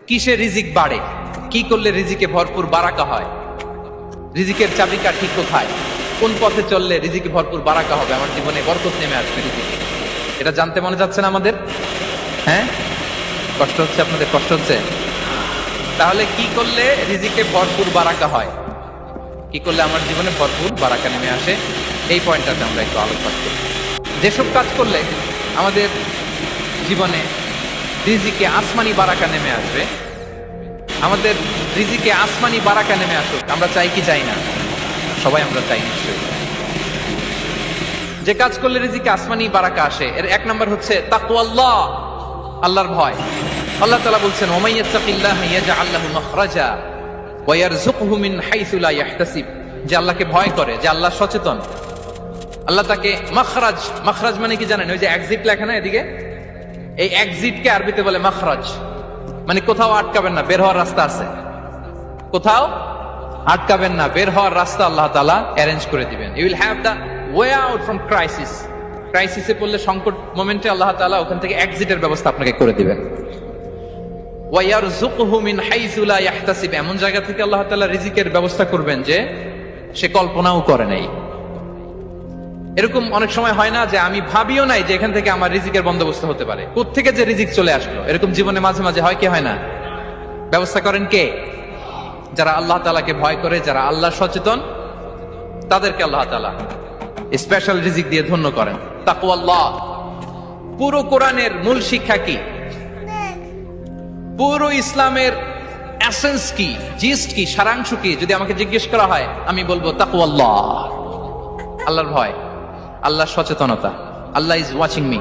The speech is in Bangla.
কিসে রিজিক বাড়ে, কি করলে রিজিকে ভরপুর বারাকা হয়, রিজিকের চাবিকা ঠিক কোথায়, কোন পথে চললে রিজিকে ভরপুর বারাকা হবে, আমার জীবনে বরকত নেমে আসবে রিজিকে, এটা জানতে মনে যাচ্ছে না আমাদের? হ্যাঁ, কষ্ট হচ্ছে আপনাদের? কষ্ট হচ্ছে? তাহলে কি করলে রিজিকে ভরপুর বারাকা হয়, কি করলে আমার জীবনে ভরপুর বারাকা নেমে আসে, এই পয়েন্টটাতে আমরা একটু আলোচনা করি। যেসব কাজ করলে আমাদের জীবনে রিজিকে আসমানি বারাকা নেমে আসবে, আমাদের রিজিকে আসমানি বারাকা নেমে আসুক, আমরা চাই কি চাই না? সবাই আমরা চাই নিশ্চয়ই। যে কাজ করলে রিজিকে আসমানি বারাকা আসে, এর এক নম্বর হচ্ছে তাকওয়াল্লাহ, আল্লাহর ভয়। আল্লাহ তাআলা বলছেন ওমাই ইয়াত্তাকিল্লাহ ইয়াজআল লাহু মাখরাজা ওয়া ইয়ারযুকহু মিন হাইসু লা ইয়াহতাসিব, যে আল্লাহকে ভয় করে, যে আল্লাহ সচেতন, আল্লাহ তাকে মাখরাজ, মাখরাজ মানে কি জানেন? ওই যে এক্সিট লেখা না এদিকে, এই এক্সিটকে আরবিতে বলে মাখরাজ, মানে কোথাও আটকাবেন না, বের হওয়ার রাস্তা আছে, কোথাও আটকাবেন না, বের হওয়ার রাস্তা আল্লাহ তাআলা অ্যারেঞ্জ করে দিবেন। You will have the way out from crisis, ক্রাইসিসে পড়লে, সংকট মোমেন্টে আল্লাহ তাআলা ওখান থেকে এক্সিটের ব্যবস্থা আপনাকে করে দিবেন। ওয়া ইয়ারযুকহু মিন হাইসু লা ইয়াহতাসিব, এমন জায়গা থেকে আল্লাহ তাআলা রিজিকের ব্যবস্থা করবেন যে সে কল্পনাও করে নাই। এরকম অনেক সময় হয় না যে আমি ভাবিও নাই যে এখান থেকে আমার রিজিকের বন্দোবস্ত হতে পারে, কোত্থেকে যে রিজিক চলে আসলো, এরকম জীবনে মাঝে মাঝে হয় কি হয় না? ব্যবস্থা করেন কে? যারা আল্লাহ তাআলাকে ভয় করে, যারা আল্লাহ সচেতন, তাদেরকে আল্লাহ তাআলা স্পেশাল রিজিক দিয়ে ধন্য করেন। তাকওয়াল্লাহ। পুরো কোরআনের মূল শিক্ষা কি? পুরো ইসলামের এসেন্স কি, জিস্ট কি, সারাংশ কি যদি আমাকে জিজ্ঞেস করা হয়, আমি বলবো তাকওয়াল্লাহ, আল্লাহর ভয়, আল্লাহর সচেতনতা। আল্লাহ ইজ ওয়াচিং মি।